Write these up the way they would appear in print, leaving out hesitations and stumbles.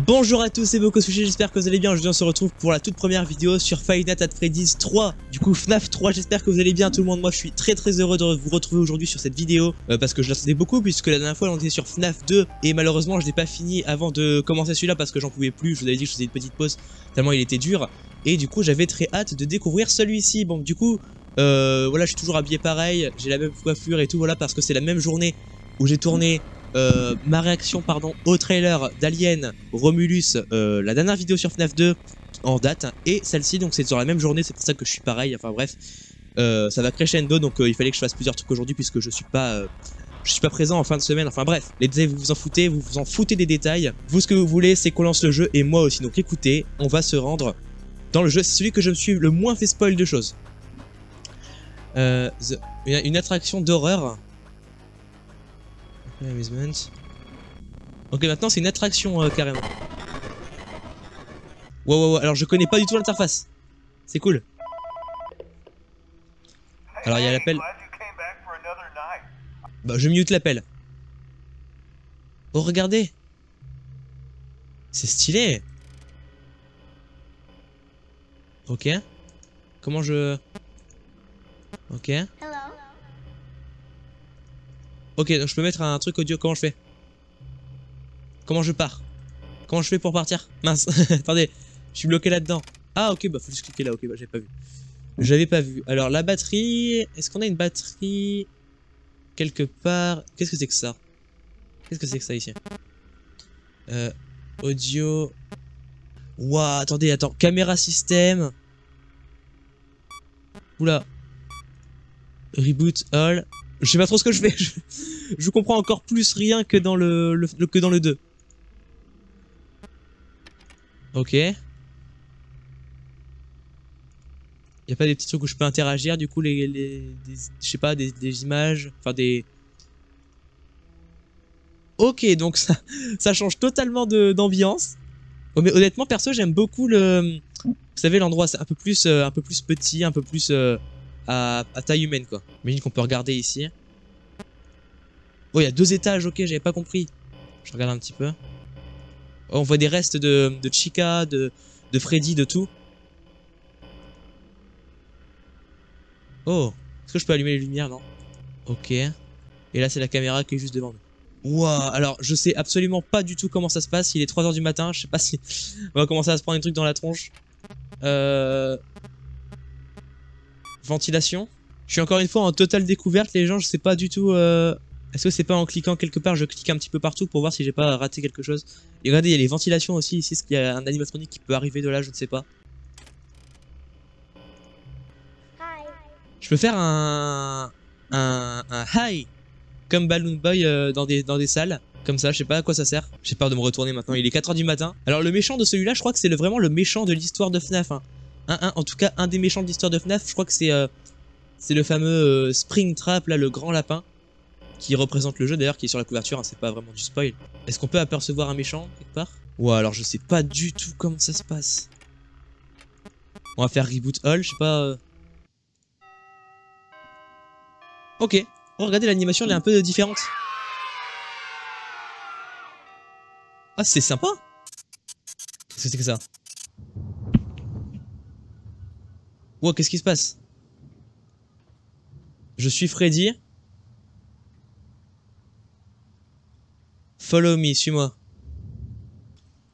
Bonjour à tous, c'est Bokosushi, j'espère que vous allez bien. Aujourd'hui on se retrouve pour la toute première vidéo sur Five Nights at Freddy's 3. Du coup FNAF 3, j'espère que vous allez bien tout le monde. Moi je suis très heureux de vous retrouver aujourd'hui sur cette vidéo parce que je l'attendais beaucoup, puisque la dernière fois on était sur FNAF 2 et malheureusement je l'ai pas fini avant de commencer celui-là parce que j'en pouvais plus. Je vous avais dit que je faisais une petite pause tellement il était dur, et du coup j'avais très hâte de découvrir celui-ci. Bon du coup voilà, je suis toujours habillé pareil, j'ai la même coiffure et tout, voilà, parce que c'est la même journée où j'ai tourné ma réaction au trailer d'Alien Romulus, la dernière vidéo sur FNAF 2 en date, et celle-ci, donc c'est sur la même journée, c'est pour ça que je suis pareil. Enfin bref, ça va crescendo, donc il fallait que je fasse plusieurs trucs aujourd'hui puisque je suis pas présent en fin de semaine. Enfin bref, les détails vous vous en foutez des détails. Vous, ce que vous voulez, c'est qu'on lance le jeu, et moi aussi. Donc écoutez, on va se rendre dans le jeu. C'est celui que je me suis le moins fait spoil de choses. Une attraction d'horreur. Amusement. Ok, maintenant c'est une attraction carrément. Wow, alors je connais pas du tout l'interface. C'est cool. Alors il y a l'appel. Bah je mute l'appel. Oh regardez. C'est stylé. Ok. Comment je... Ok. Ok, donc je peux mettre un truc audio. Comment je fais? Comment je pars? Comment je fais pour partir? Mince, attendez, je suis bloqué là-dedans. Ah ok, bah faut juste cliquer là, ok, bah j'avais pas vu. J'avais pas vu. Alors la batterie... Est-ce qu'on a une batterie quelque part? Qu'est-ce que c'est que ça? Qu'est-ce que c'est que ça ici? Audio... Ouah, attendez, attends. Caméra système. Oula. Reboot all. Je sais pas trop ce que je fais. Je comprends encore plus rien que dans le 2. Ok. Y a pas des petits trucs où je peux interagir, du coup je sais pas, des images, enfin des... Ok, donc ça change totalement d'ambiance. Oh, mais honnêtement, perso, j'aime beaucoup le... Vous savez, l'endroit, c'est un peu plus petit, un peu plus à taille humaine, quoi. Imagine qu'on peut regarder ici. Oh, il y a 2 étages, ok, j'avais pas compris. Je regarde un petit peu. Oh, on voit des restes de Chica, de Freddy, de tout. Oh, est-ce que je peux allumer les lumières? Non. Ok. Et là, c'est la caméra qui est juste devant nous. Ouah, alors je sais absolument pas du tout comment ça se passe. Il est 3 h du matin, je sais pas si on va commencer à se prendre des trucs dans la tronche. Ventilation. Je suis encore une fois en totale découverte, les gens, je sais pas du tout... Est-ce que c'est pas en cliquant quelque part, je clique un petit peu partout pour voir si j'ai pas raté quelque chose. Et regardez, il y a les ventilations aussi ici, est-ce qu'il y a un animatronique qui peut arriver de là, je ne sais pas. Je peux faire un high comme Balloon Boy dans des salles. Comme ça, je sais pas à quoi ça sert. J'ai peur de me retourner maintenant, il est 4 h du matin. Alors le méchant de celui-là, je crois que c'est vraiment le méchant de l'histoire de FNAF. Hein. En tout cas, un des méchants de l'histoire de FNAF, je crois que c'est le fameux Springtrap, là, le grand lapin, qui représente le jeu d'ailleurs, qui est sur la couverture, hein, c'est pas vraiment du spoil. Est-ce qu'on peut apercevoir un méchant quelque part? Ou alors je sais pas du tout comment ça se passe. On va faire Reboot All, je sais pas... Ok. Oh, regardez, l'animation elle est un peu différente. Ah, c'est sympa. Qu'est-ce que c'est que ça? Wow, qu'est-ce qui se passe? Je suis Freddy. Follow me, suis-moi.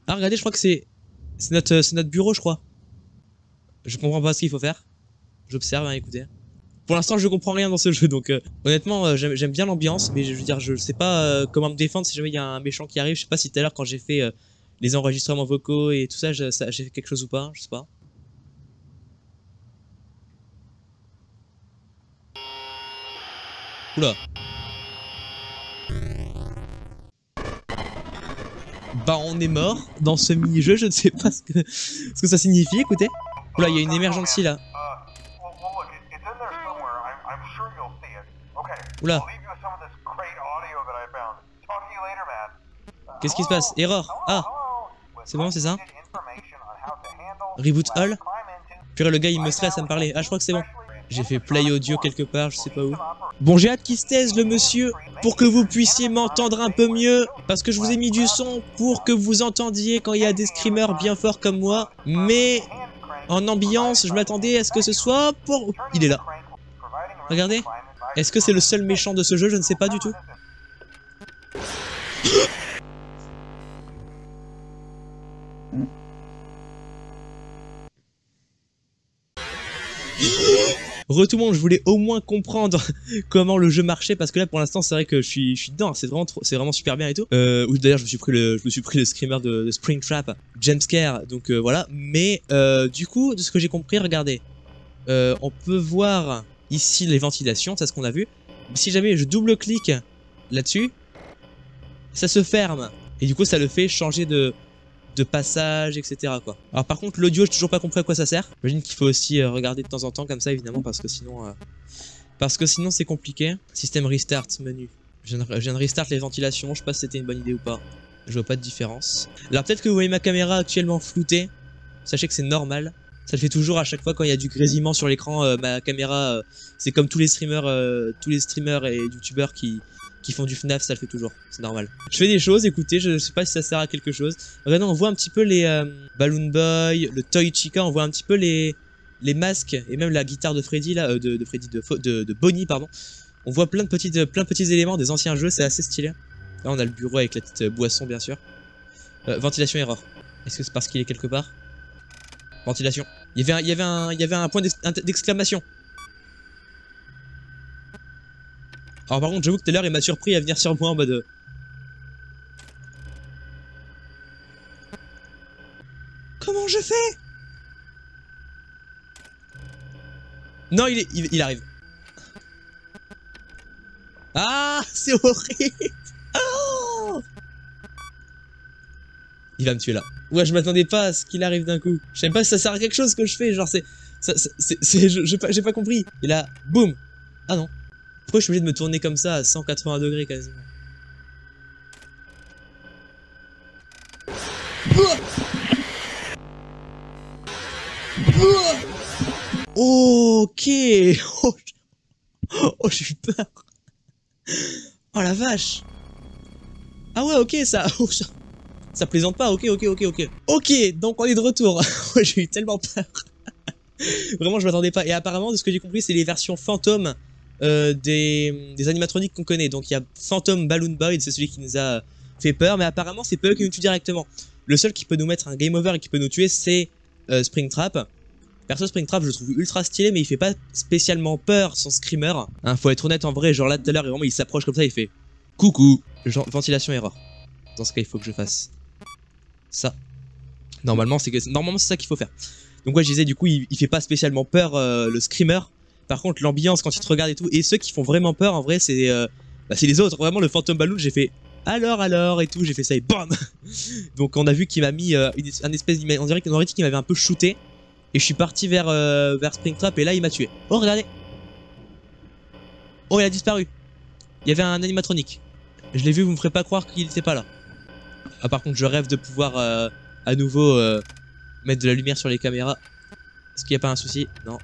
Ah, regardez, je crois que c'est notre bureau, je crois. Je comprends pas ce qu'il faut faire. J'observe, hein, écoutez. Pour l'instant, je comprends rien dans ce jeu, donc honnêtement, j'aime bien l'ambiance, mais je veux dire, je sais pas comment me défendre si jamais il y a un méchant qui arrive. Je sais pas si tout à l'heure, quand j'ai fait les enregistrements vocaux et tout ça, j'ai fait quelque chose ou pas, je sais pas. Oula. Bah, on est mort dans ce mini-jeu, je ne sais pas ce que ça signifie, écoutez. Oula, il y a une émergence là. Oula. Qu'est-ce qui se passe? Erreur. Ah. C'est bon, c'est ça? Reboot all. Puis le gars il me stresse à me parler. Ah, je crois que c'est bon. J'ai fait play audio quelque part, je sais pas où. Bon, j'ai hâte qu'il se taise le monsieur pour que vous puissiez m'entendre un peu mieux. Parce que je vous ai mis du son pour que vous entendiez quand il y a des screamers bien forts comme moi. Mais en ambiance, je m'attendais à ce que ce soit pour... Il est là. Regardez. Est-ce que c'est le seul méchant de ce jeu? Je ne sais pas du tout. Tout le monde, je voulais au moins comprendre comment le jeu marchait parce que là pour l'instant c'est vrai que je suis dedans, c'est vraiment super bien et tout. D'ailleurs je me suis pris le screamer de Springtrap, Jumpscare, donc voilà. Mais du coup de ce que j'ai compris, regardez, on peut voir ici les ventilations, c'est ce qu'on a vu. Si jamais je double-clique là-dessus, ça se ferme et du coup ça le fait changer de passage, etc. quoi. Alors par contre l'audio, j'ai toujours pas compris à quoi ça sert. J'imagine qu'il faut aussi regarder de temps en temps comme ça évidemment parce que sinon c'est compliqué. Système restart, menu. Je viens de restart les ventilations, je sais pas si c'était une bonne idée ou pas. Je vois pas de différence. Alors peut-être que vous voyez ma caméra actuellement floutée. Sachez que c'est normal. Ça le fait toujours à chaque fois quand il y a du grésillement sur l'écran. Ma caméra, c'est comme tous les streamers et youtubeurs qui font du FNAF, ça le fait toujours, c'est normal. Je fais des choses, écoutez, je sais pas si ça sert à quelque chose. Regardez, on voit un petit peu les Balloon Boy, le Toy Chica, on voit un petit peu les masques et même la guitare de Freddy là, de Bonnie pardon. On voit plein de petits éléments des anciens jeux, c'est assez stylé. Là on a le bureau avec la petite boisson bien sûr. Ventilation erreur. Est-ce que c'est parce qu'il est quelque part? Ventilation. Il y avait un point d'exclamation. Alors par contre j'avoue que tout à l'heure il m'a surpris à venir sur moi en mode... Comment je fais? Non il arrive. Ah c'est horrible. Oh, il va me tuer là. Ouais je m'attendais pas à ce qu'il arrive d'un coup. Je sais même pas si ça sert à quelque chose que je fais. Genre j'ai pas compris. Et là boum. Ah non. Pourquoi je suis obligé de me tourner comme ça à 180 degrés quasiment? Ok. Oh j'ai eu peur. Oh la vache. Ah ouais ok ça... Oh, ça plaisante pas, ok. Ok, donc on est de retour. J'ai eu tellement peur. Vraiment je m'attendais pas. Et apparemment de ce que j'ai compris c'est les versions fantômes des animatroniques qu'on connaît. Donc il y a Phantom Balloon Boy, c'est celui qui nous a fait peur, mais apparemment c'est pas eux qui nous tuent directement. Le seul qui peut nous mettre un game over et qui peut nous tuer c'est Springtrap. Perso Springtrap je le trouve ultra stylé mais il fait pas spécialement peur son screamer. Hein, faut être honnête en vrai, genre là tout à l'heure vraiment il s'approche comme ça, il fait coucou. Genre ventilation erreur. Dans ce cas il faut que je fasse ça. Normalement c'est ça qu'il faut faire. Donc ouais je disais du coup il fait pas spécialement peur le screamer. Par contre l'ambiance quand il te regarde et tout, et ceux qui font vraiment peur en vrai c'est les autres. Vraiment le Phantom Balloon j'ai fait alors et tout, j'ai fait ça et BAM. Donc on a vu qu'il m'a mis un espèce d'image, on dirait qu'il m'avait un peu shooté. Et je suis parti vers Springtrap et là il m'a tué. Oh regardez. Oh il a disparu. Il y avait un animatronique. Je l'ai vu, vous me ferez pas croire qu'il était pas là. Ah par contre je rêve de pouvoir à nouveau mettre de la lumière sur les caméras. Est-ce qu'il n'y a pas un souci? Non.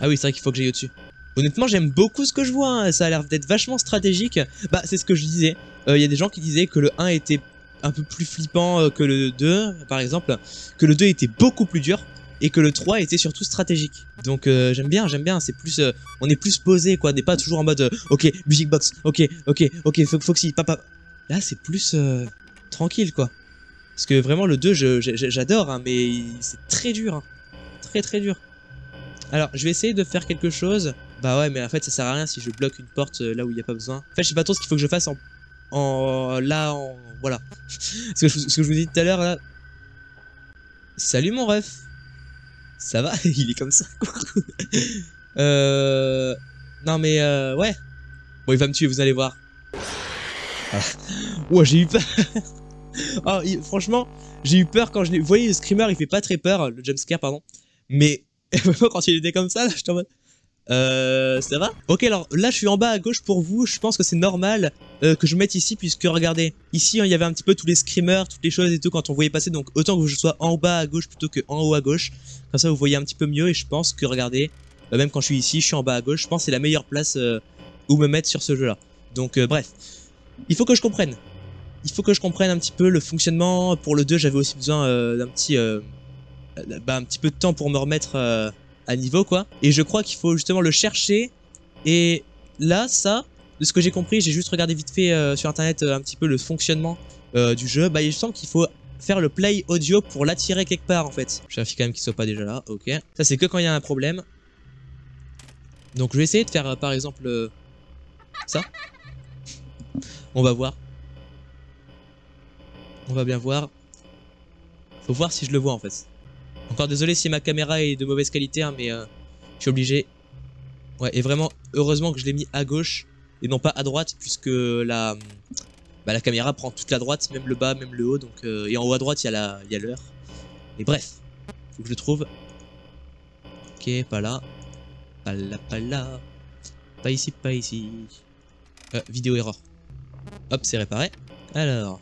Ah oui c'est vrai qu'il faut que j'aille au-dessus. Honnêtement j'aime beaucoup ce que je vois, hein. Ça a l'air d'être vachement stratégique. Bah c'est ce que je disais. Il y a des gens qui disaient que le 1 était un peu plus flippant que le 2 par exemple. Que le 2 était beaucoup plus dur. Et que le 3 était surtout stratégique. Donc j'aime bien, c'est plus... on est plus posé quoi, on n'est pas toujours en mode ok, music box, ok, Foxy, papa. Là c'est plus tranquille quoi. Parce que vraiment le 2 j'adore hein, mais c'est très dur. Hein. Très dur. Alors je vais essayer de faire quelque chose. Bah ouais mais en fait ça sert à rien si je bloque une porte là où il n'y a pas besoin. En fait je sais pas trop ce qu'il faut que je fasse voilà. Ce que je vous dis tout à l'heure là. Salut mon ref. Ça va? Il est comme ça. Non mais ouais. Bon il va me tuer, vous allez voir. Ah. Ouais j'ai eu peur. Oh, franchement j'ai eu peur quand je l'ai... Vous voyez le screamer il fait pas très peur, le jumpscare pardon. Mais quand il était comme ça là j'étais en mode... Ça va? Ok, alors là je suis en bas à gauche pour vous, je pense que c'est normal que je me mette ici puisque regardez, ici il y avait un petit peu tous les screamers, toutes les choses et tout quand on voyait passer, donc autant que je sois en bas à gauche plutôt que en haut à gauche, comme ça vous voyez un petit peu mieux et je pense que regardez, même quand je suis ici, je suis en bas à gauche, je pense que c'est la meilleure place où me mettre sur ce jeu là. Donc bref, il faut que je comprenne. Il faut que je comprenne un petit peu le fonctionnement. Pour le 2 j'avais aussi besoin d'un petit... un petit peu de temps pour me remettre à niveau quoi. Et je crois qu'il faut justement le chercher. Et là, ça, de ce que j'ai compris, j'ai juste regardé vite fait sur internet un petit peu le fonctionnement du jeu. Bah il semble qu'il faut faire le play audio pour l'attirer quelque part en fait. Je vérifie quand même qu'il soit pas déjà là, ok. Ça c'est que quand il y a un problème. Donc je vais essayer de faire par exemple ça. On va voir. On va bien voir. Faut voir si je le vois en fait. Encore désolé si ma caméra est de mauvaise qualité, hein, mais je suis obligé. Ouais, et vraiment, heureusement que je l'ai mis à gauche et non pas à droite, puisque la caméra prend toute la droite, même le bas, même le haut. Donc, et en haut à droite, il y a l'heure. Et bref, faut que je le trouve. Ok, pas là. Pas là, pas là. Pas ici, pas ici. Vidéo erreur. Hop, c'est réparé. Alors.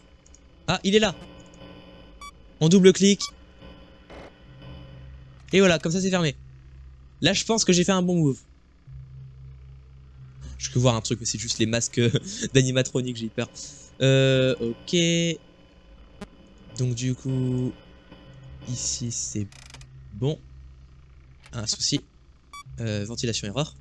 Ah, il est là. On double-clique. Et voilà, comme ça c'est fermé. Là, je pense que j'ai fait un bon move. Je peux voir un truc, mais c'est juste les masques d'animatronique, j'ai eu peur. Ok. Donc du coup, ici c'est bon. Un souci. Ventilation erreur.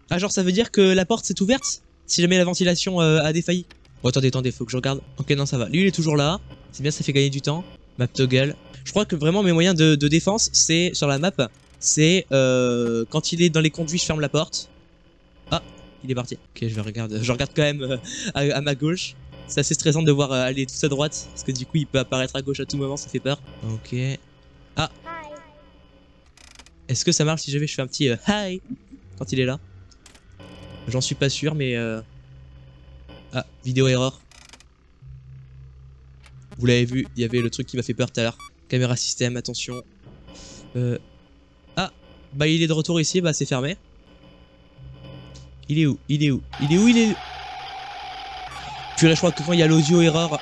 Ah, genre ça veut dire que la porte s'est ouverte si jamais la ventilation a défailli. Oh, attendez, faut que je regarde. Ok, non, ça va. Lui, il est toujours là. C'est bien, ça fait gagner du temps. Map toggle. Je crois que vraiment mes moyens de défense, c'est sur la map, c'est quand il est dans les conduits, je ferme la porte. Ah, il est parti. Ok, je regarde quand même à ma gauche. C'est assez stressant de voir aller tout à droite, parce que du coup il peut apparaître à gauche à tout moment, ça fait peur. Ok. Ah. Est-ce que ça marche si je fais un petit hi quand il est là? J'en suis pas sûr, mais ah, vidéo erreur. Vous l'avez vu, il y avait le truc qui m'a fait peur tout à l'heure. Caméra système, attention. Ah, bah il est de retour ici, bah c'est fermé. Il est où? Purée, je crois que quand il y a l'audio erreur,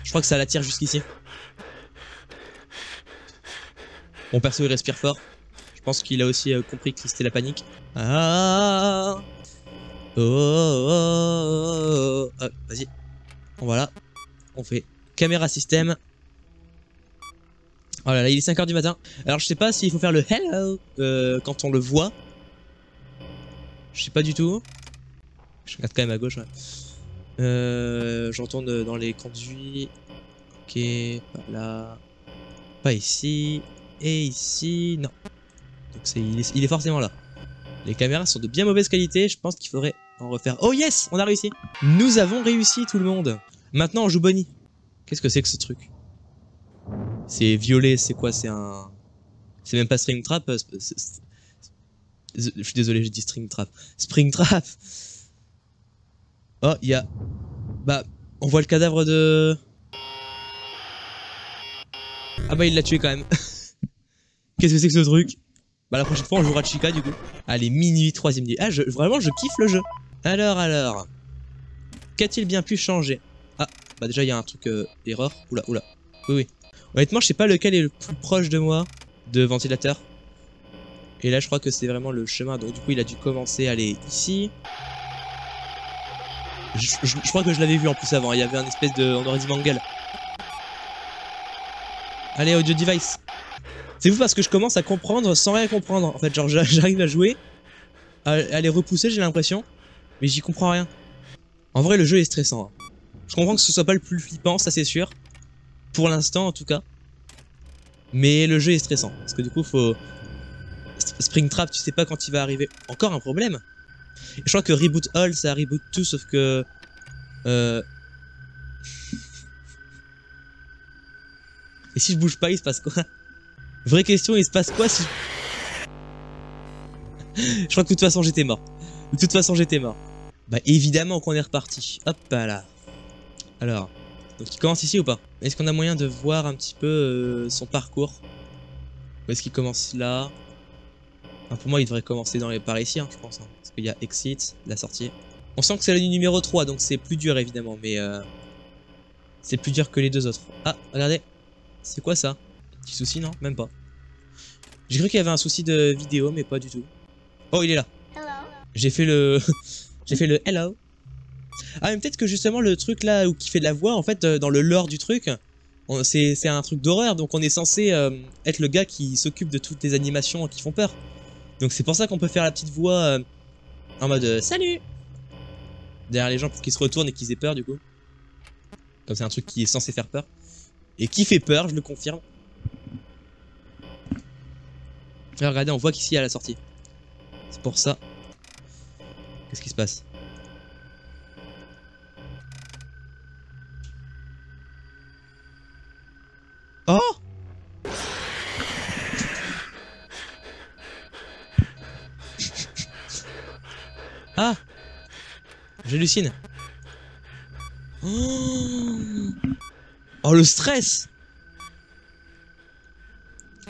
je crois que ça l'attire jusqu'ici. Mon perso il respire fort. Je pense qu'il a aussi compris que c'était la panique. Ah. Oh. Vas-y. Voilà. On fait caméra système. Oh là là, il est 5 h du matin. Alors je sais pas s'il faut faire le hello quand on le voit. Je sais pas du tout. Je regarde quand même à gauche. Ouais. Je retourne dans les conduits. Ok, pas là. Pas ici. Et ici, non. Donc il est forcément là. Les caméras sont de bien mauvaise qualité. Je pense qu'il faudrait en refaire. Oh yes, on a réussi. Nous avons réussi tout le monde. Maintenant on joue Bonnie. Qu'est-ce que c'est que ce truc? C'est violet, c'est quoi? C'est un... C'est même pas String Trap. Je suis désolé, j'ai dit String Trap. Spring Trap. Oh, il y a... Bah, on voit le cadavre de... Ah bah il l'a tué quand même. Qu'est-ce que c'est que ce truc? Bah la prochaine fois on jouera Chica du coup. Allez, minuit, 3ème nuit. Ah, vraiment je kiffe le jeu. Alors. Qu'a-t-il bien pu changer? Ah, bah déjà il y a un truc erreur. Oula. Oui. Honnêtement je sais pas lequel est le plus proche de moi de ventilateur. Et là je crois que c'est vraiment le chemin. Donc du coup il a dû commencer à aller ici. Je crois que je l'avais vu en plus avant. Il y avait un espèce de... On aurait dit Mangle. Allez, audio device. C'est vous parce que je commence à comprendre sans rien comprendre. En fait, genre j'arrive à jouer, à les repousser, j'ai l'impression, mais j'y comprends rien. En vrai, le jeu est stressant. Hein. Je comprends que ce soit pas le plus flippant, ça c'est sûr. Pour l'instant, en tout cas. Mais le jeu est stressant. Parce que du coup, faut... Springtrap, tu sais pas quand il va arriver. Encore un problème. Et je crois que Reboot All, ça reboot tout, sauf que... Et si je bouge pas, il se passe quoi? Vraie question, il se passe quoi si... Je crois que de toute façon j'étais mort. Bah évidemment qu'on est reparti. Hop là. Alors, donc il commence ici ou pas? Est-ce qu'on a moyen de voir un petit peu son parcours? Ou est-ce qu'il commence là? Enfin, pour moi, il devrait commencer par ici, hein, je pense. Hein, parce qu'il y a exit, la sortie. On sent que c'est le numéro 3, donc c'est plus dur évidemment, mais c'est plus dur que les deux autres. Ah, regardez. C'est quoi ça? Petit souci, non? Même pas. J'ai cru qu'il y avait un souci de vidéo, mais pas du tout. Oh, il est là. J'ai fait le... J'ai fait le hello. Ah, mais peut-être que justement le truc là où qui fait de la voix, en fait, dans le lore du truc, c'est un truc d'horreur, donc on est censé être le gars qui s'occupe de toutes les animations qui font peur. Donc c'est pour ça qu'on peut faire la petite voix en mode salut derrière les gens pour qu'ils se retournent et qu'ils aient peur du coup. Comme c'est un truc qui est censé faire peur. Et qui fait peur, je le confirme. Et regardez, on voit qu'ici il y a la sortie. C'est pour ça. Qu'est-ce qui se passe? Oh! Ah! J'hallucine. Oh, le stress!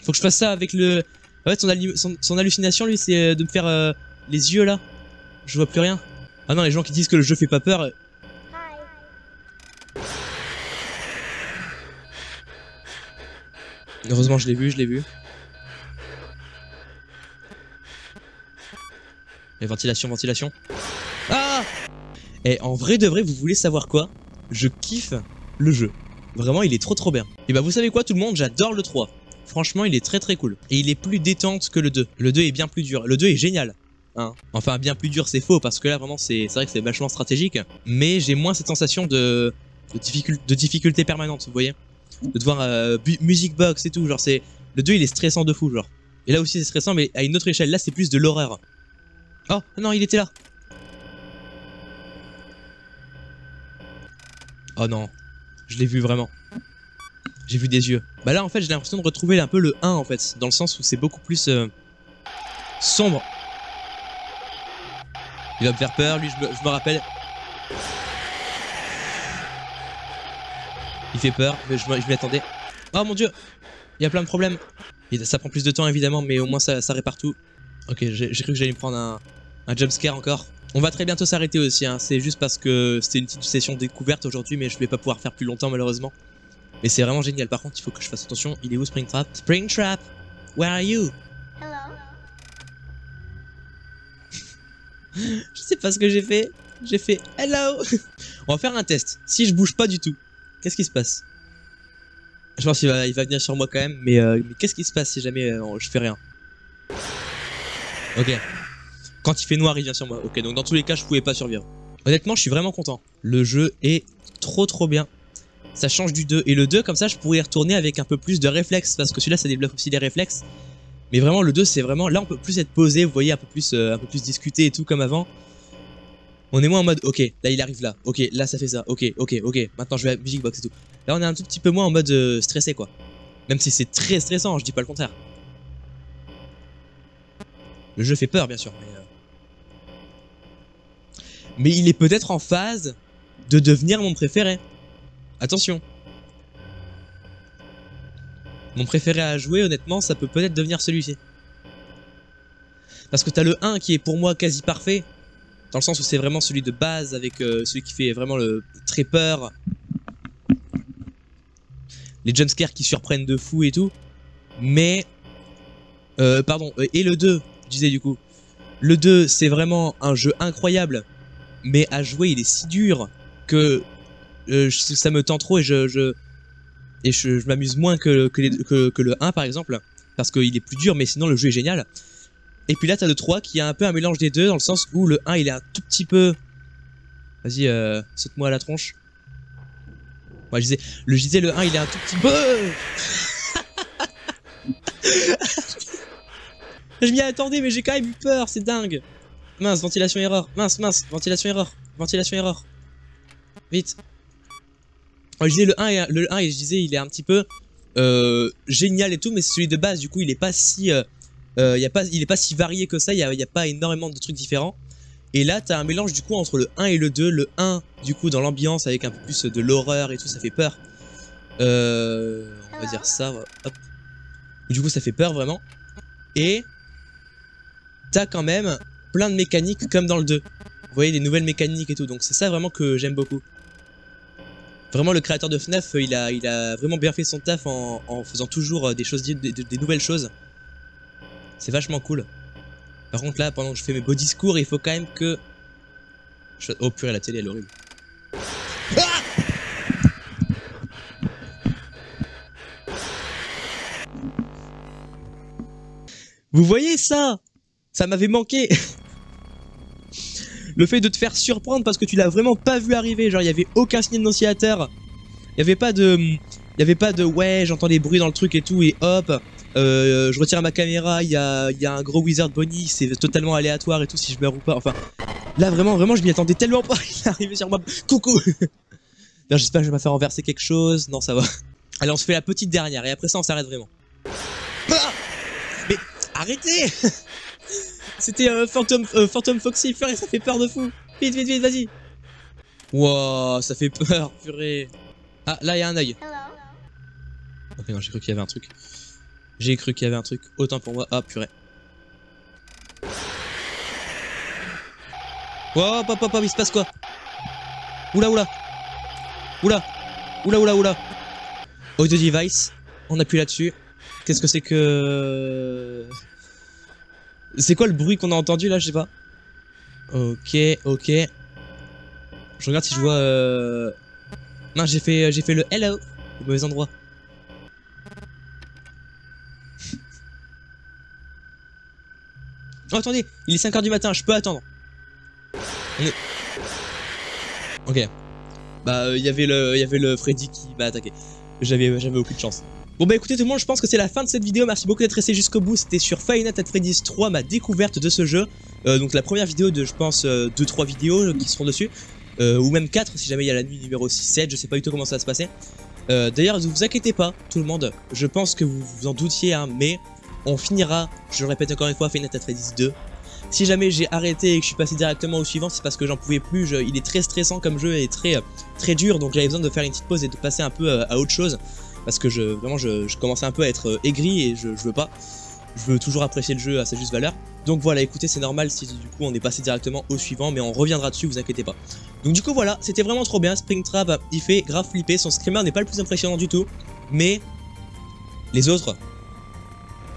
Faut que je fasse ça avec le... En fait, son hallucination, lui, c'est de me faire les yeux, là. Je vois plus rien. Ah non, les gens qui disent que le jeu fait pas peur... Heureusement, je l'ai vu, je l'ai vu. Et ventilation, ventilation. Ah! Et en vrai de vrai, vous voulez savoir quoi? Je kiffe le jeu. Vraiment, il est trop bien. Et bah vous savez quoi tout le monde? J'adore le 3. Franchement, il est très cool. Et il est plus détente que le 2. Le 2 est bien plus dur. Le 2 est génial. Hein. Enfin, bien plus dur, c'est faux, parce que là, vraiment, c'est vrai que c'est vachement stratégique. Mais j'ai moins cette sensation de difficulté permanente, vous voyez? De devoir music box et tout, genre c'est... Le 2, il est stressant de fou, genre. Et là aussi, c'est stressant, mais à une autre échelle. Là, c'est plus de l'horreur. Oh, non, il était là. Oh non, je l'ai vu vraiment. J'ai vu des yeux. Bah là en fait j'ai l'impression de retrouver un peu le 1 en fait. Dans le sens où c'est beaucoup plus sombre. Il va me faire peur, lui je me rappelle. Il fait peur, mais je m'y attendais. Oh mon dieu, il y a plein de problèmes. Et ça prend plus de temps évidemment, mais au moins ça répare tout. Ok, j'ai cru que j'allais me prendre un jumpscare encore. On va très bientôt s'arrêter aussi, hein. C'est juste parce que c'était une petite session découverte aujourd'hui, mais je vais pas pouvoir faire plus longtemps malheureusement. Mais c'est vraiment génial. Par contre, il faut que je fasse attention. Il est où Springtrap? Springtrap, where are you? Hello. Je sais pas ce que j'ai fait. J'ai fait hello. On va faire un test. Si je bouge pas du tout, qu'est-ce qui se passe? Je pense qu'il va venir sur moi quand même, mais qu'est-ce qui se passe si jamais je fais rien? Ok. Quand il fait noir, il vient sur moi. Ok, donc dans tous les cas, je pouvais pas survivre. Honnêtement, je suis vraiment content. Le jeu est trop bien. Ça change du 2. Et le 2, comme ça, je pourrais y retourner avec un peu plus de réflexes. Parce que celui-là, ça développe aussi des réflexes. Mais vraiment, le 2, c'est vraiment... Là, on peut plus être posé, vous voyez, un peu plus discuter et tout comme avant. On est moins en mode, ok, là, il arrive là. Ok, là, ça fait ça. Ok. Maintenant, je vais à Music Box et tout. Là, on est un tout petit peu moins en mode stressé, quoi. Même si c'est très stressant, je dis pas le contraire. Le jeu fait peur, bien sûr. Mais il est peut-être en phase de devenir mon préféré. Attention. Mon préféré à jouer, honnêtement, ça peut peut-être devenir celui-ci. Parce que t'as le 1 qui est pour moi quasi parfait. Dans le sens où c'est vraiment celui de base, avec celui qui fait vraiment le très peur. Les jumpscares qui surprennent de fou et tout. Mais... pardon, et le 2, je disais du coup. Le 2, c'est vraiment un jeu incroyable. Mais à jouer, il est si dur que ça me tend trop et je m'amuse moins que le 1 par exemple. Parce qu'il est plus dur, mais sinon le jeu est génial. Et puis là, t'as le 3 qui a un peu un mélange des deux, dans le sens où le 1 il est un tout petit peu... Vas-y, saute-moi à la tronche. Ouais, je disais le 1 il est un tout petit peu... Je m'y attendais, mais j'ai quand même eu peur, c'est dingue. Mince, ventilation erreur. Mince, ventilation erreur. Ventilation erreur. Vite. Je disais le 1 et je disais il est un petit peu génial et tout, mais c'est celui de base, du coup il est pas si il est pas si varié que ça, il y a pas énormément de trucs différents. Et là t'as un mélange du coup entre le 1 et le 2, le 1 du coup dans l'ambiance avec un peu plus de l'horreur et tout, ça fait peur. On va dire ça, hop. Du coup ça fait peur vraiment. Et t'as quand même plein de mécaniques comme dans le 2. Vous voyez des nouvelles mécaniques et tout, donc c'est ça vraiment que j'aime beaucoup. Vraiment le créateur de FNAF, il a vraiment bien fait son taf en faisant toujours des choses, des nouvelles choses. C'est vachement cool. Par contre là, pendant que je fais mes beaux discours, il faut quand même que... Oh purée, la télé elle est horrible. Ah! Vous voyez ça? Ça m'avait manqué. Le fait de te faire surprendre parce que tu l'as vraiment pas vu arriver. Genre il y avait aucun signe d'annonciateur. Il y avait pas de ouais, j'entends des bruits dans le truc et tout et hop. Je retire ma caméra, il y a un gros Wizard Bonnie, c'est totalement aléatoire et tout si je meurs ou pas. Enfin, là vraiment je m'y attendais tellement pas. Il est arrivé sur moi. Coucou. J'espère que je vais pas faire renverser quelque chose. Non, ça va. Allez, on se fait la petite dernière et après ça on s'arrête vraiment. Ah, mais arrêtez. C'était Phantom Foxy, purée, ça fait peur de fou. Vite, vas-y. Wow, ça fait peur, purée. Ah, là, il y a un œil. Ok, non, j'ai cru qu'il y avait un truc. Autant pour moi. Ah, purée. Wow, hop, il se passe quoi? Oula. Audio device. On appuie là-dessus. Qu'est-ce que c'est que... C'est quoi le bruit qu'on a entendu là, je sais pas. Ok. Je regarde si je vois... Non, j'ai fait le hello au mauvais endroit. Oh attendez, il est 5 h du matin, je peux attendre. Ok. Bah il y avait le Freddy qui m'a attaqué. J'avais aucune chance. Bon bah écoutez tout le monde, je pense que c'est la fin de cette vidéo, merci beaucoup d'être resté jusqu'au bout, c'était sur Five Nights at Freddy's 3, ma découverte de ce jeu. Donc la première vidéo de, je pense, 2-3 vidéos qui seront dessus, ou même 4 si jamais il y a la nuit numéro 6-7, je sais pas du tout comment ça va se passer. D'ailleurs ne vous inquiétez pas tout le monde, je pense que vous vous en doutiez, hein, mais on finira, je le répète encore une fois, Five Nights at Freddy's 2. Si jamais j'ai arrêté et que je suis passé directement au suivant, c'est parce que j'en pouvais plus, il est très stressant comme jeu et très dur, donc j'avais besoin de faire une petite pause et de passer un peu à autre chose. Parce que je commençais un peu à être aigri et je veux pas. Je veux toujours apprécier le jeu à sa juste valeur. Donc voilà, écoutez, c'est normal si du coup on est passé directement au suivant, mais on reviendra dessus, vous inquiétez pas. Donc du coup voilà, c'était vraiment trop bien. Springtrap, il fait grave flipper. Son screamer n'est pas le plus impressionnant du tout, mais les autres,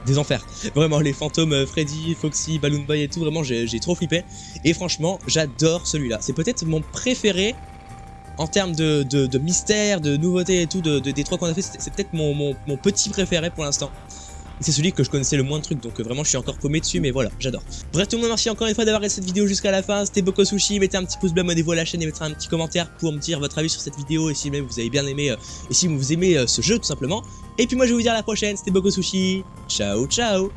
des enfers. Vraiment, les fantômes, Freddy, Foxy, Balloon Boy et tout, vraiment j'ai trop flippé. Et franchement, j'adore celui-là. C'est peut-être mon préféré. En termes de mystère, de nouveautés et tout, des 3 qu'on a fait, c'est peut-être mon petit préféré pour l'instant. C'est celui que je connaissais le moins de trucs, donc vraiment je suis encore paumé dessus, mais voilà, j'adore. Bref tout le monde, merci encore une fois d'avoir regardé cette vidéo jusqu'à la fin, c'était Bokosushi, mettez un petit pouce bleu, abonnez-vous à la chaîne et mettez un petit commentaire pour me dire votre avis sur cette vidéo, et si même vous avez bien aimé, et si vous aimez ce jeu tout simplement. Et puis moi je vais vous dire à la prochaine, c'était Bokosushi, ciao ciao.